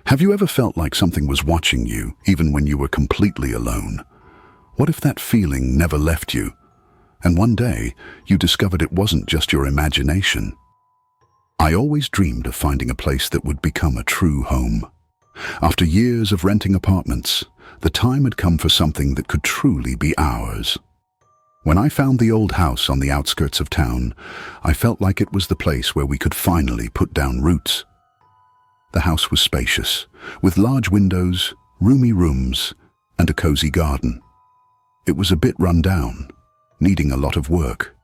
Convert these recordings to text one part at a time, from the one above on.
Have you ever felt like something was watching you, even when you were completely alone? What if that feeling never left you, and one day you discovered it wasn't just your imagination? I always dreamed of finding a place that would become a true home. After years of renting apartments, the time had come for something that could truly be ours. When I found the old house on the outskirts of town, I felt like it was the place where we could finally put down roots. The house was spacious, with large windows, roomy rooms, and a cozy garden. It was a bit run down, needing a lot of work,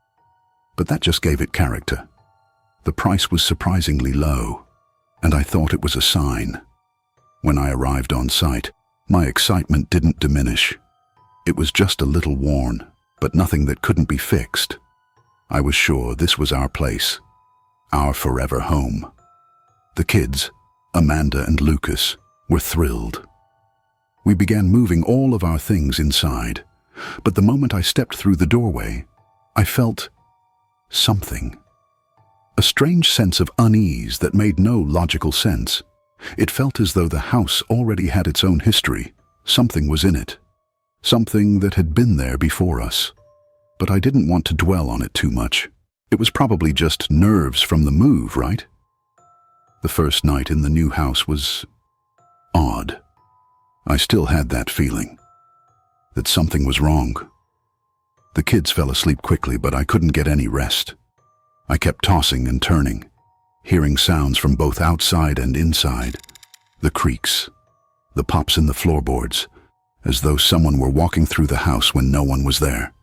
but that just gave it character. The price was surprisingly low, and I thought it was a sign. When I arrived on site, my excitement didn't diminish. It was just a little worn, but nothing that couldn't be fixed. I was sure this was our place, our forever home. The kids, Amanda and Lucas, were thrilled. We began moving all of our things inside, but the moment I stepped through the doorway, I felt something. A strange sense of unease that made no logical sense. It felt as though the house already had its own history. Something was in it. Something that had been there before us. But I didn't want to dwell on it too much. It was probably just nerves from the move, right? The first night in the new house was odd. I still had that feeling, that something was wrong. The kids fell asleep quickly, but I couldn't get any rest. I kept tossing and turning, hearing sounds from both outside and inside. The creaks, the pops in the floorboards, as though someone were walking through the house when no one was there.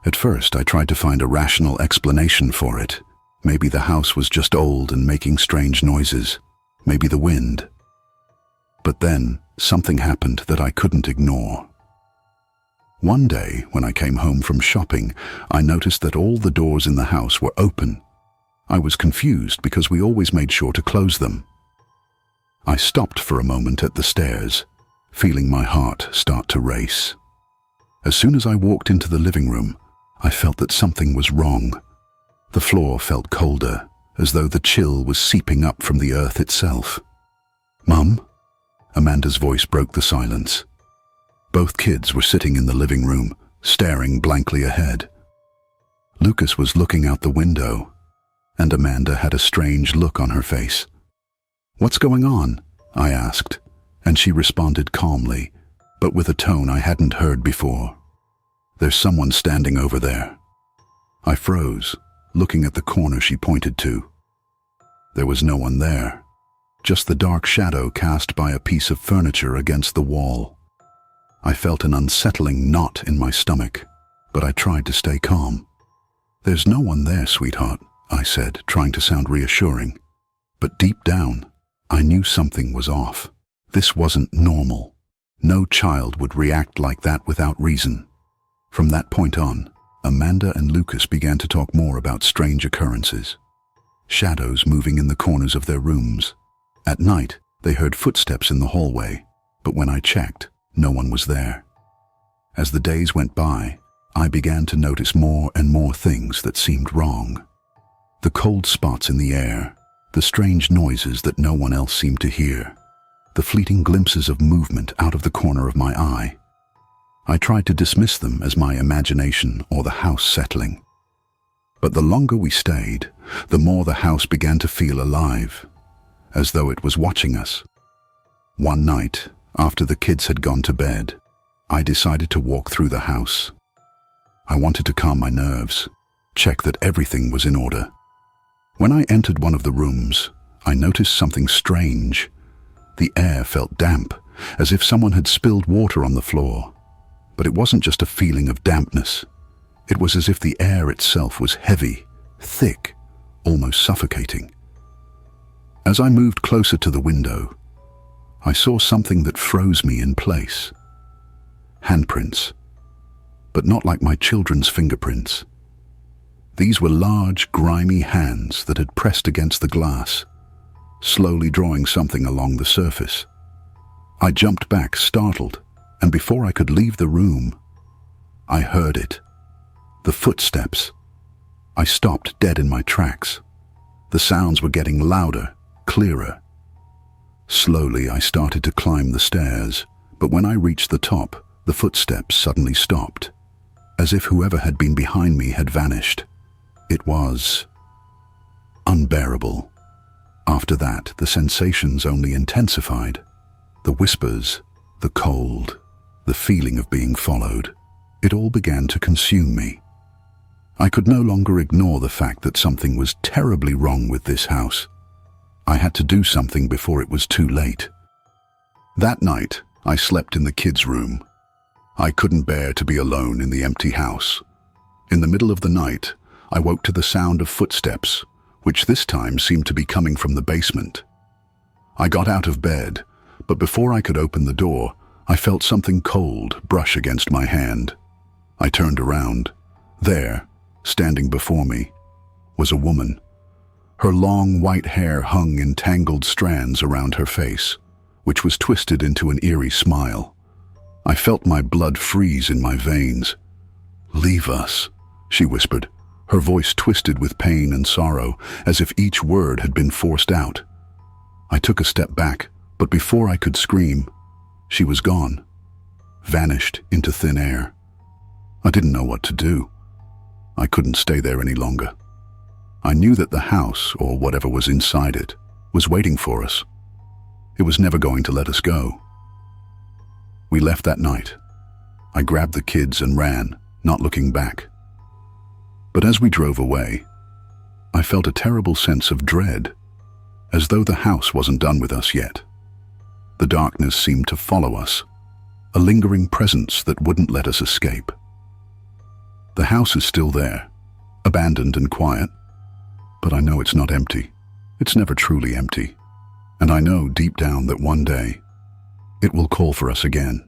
At first, I tried to find a rational explanation for it. Maybe the house was just old and making strange noises. Maybe the wind. But then, something happened that I couldn't ignore. One day, when I came home from shopping, I noticed that all the doors in the house were open. I was confused because we always made sure to close them. I stopped for a moment at the stairs, feeling my heart start to race. As soon as I walked into the living room, I felt that something was wrong. The floor felt colder, as though the chill was seeping up from the earth itself. "Mum?" Amanda's voice broke the silence. Both kids were sitting in the living room, staring blankly ahead. Lucas was looking out the window, and Amanda had a strange look on her face. "What's going on?" I asked, and she responded calmly, but with a tone I hadn't heard before. "There's someone standing over there." I froze, looking at the corner she pointed to. There was no one there, just the dark shadow cast by a piece of furniture against the wall. I felt an unsettling knot in my stomach, but I tried to stay calm. "There's no one there, sweetheart," I said, trying to sound reassuring. But deep down, I knew something was off. This wasn't normal. No child would react like that without reason. From that point on, Amanda and Lucas began to talk more about strange occurrences. Shadows moving in the corners of their rooms. At night, they heard footsteps in the hallway, but when I checked, no one was there. As the days went by, I began to notice more and more things that seemed wrong. The cold spots in the air, the strange noises that no one else seemed to hear, the fleeting glimpses of movement out of the corner of my eye. I tried to dismiss them as my imagination or the house settling. But the longer we stayed, the more the house began to feel alive, as though it was watching us. One night, after the kids had gone to bed, I decided to walk through the house. I wanted to calm my nerves, check that everything was in order. When I entered one of the rooms, I noticed something strange. The air felt damp, as if someone had spilled water on the floor. But it wasn't just a feeling of dampness. It was as if the air itself was heavy, thick, almost suffocating. As I moved closer to the window, I saw something that froze me in place. Handprints, but not like my children's fingerprints. These were large, grimy hands that had pressed against the glass, slowly drawing something along the surface. I jumped back, startled, and before I could leave the room, I heard it. The footsteps. I stopped dead in my tracks. The sounds were getting louder, clearer. Slowly, I started to climb the stairs, but when I reached the top, the footsteps suddenly stopped, as if whoever had been behind me had vanished. It was unbearable. After that, the sensations only intensified. The whispers, the cold, the feeling of being followed. It all began to consume me. I could no longer ignore the fact that something was terribly wrong with this house. I had to do something before it was too late. That night, I slept in the kids' room. I couldn't bear to be alone in the empty house. In the middle of the night, I woke to the sound of footsteps, which this time seemed to be coming from the basement. I got out of bed, but before I could open the door, I felt something cold brush against my hand. I turned around. There, standing before me, was a woman. Her long white hair hung in tangled strands around her face, which was twisted into an eerie smile. I felt my blood freeze in my veins. "Leave us," she whispered, her voice twisted with pain and sorrow, as if each word had been forced out. I took a step back, but before I could scream, she was gone, vanished into thin air. I didn't know what to do. I couldn't stay there any longer. I knew that the house, or whatever was inside it, was waiting for us. It was never going to let us go. We left that night. I grabbed the kids and ran, not looking back. But as we drove away, I felt a terrible sense of dread, as though the house wasn't done with us yet. The darkness seemed to follow us, a lingering presence that wouldn't let us escape. The house is still there, abandoned and quiet, but I know it's not empty. It's never truly empty. And I know deep down that one day, it will call for us again.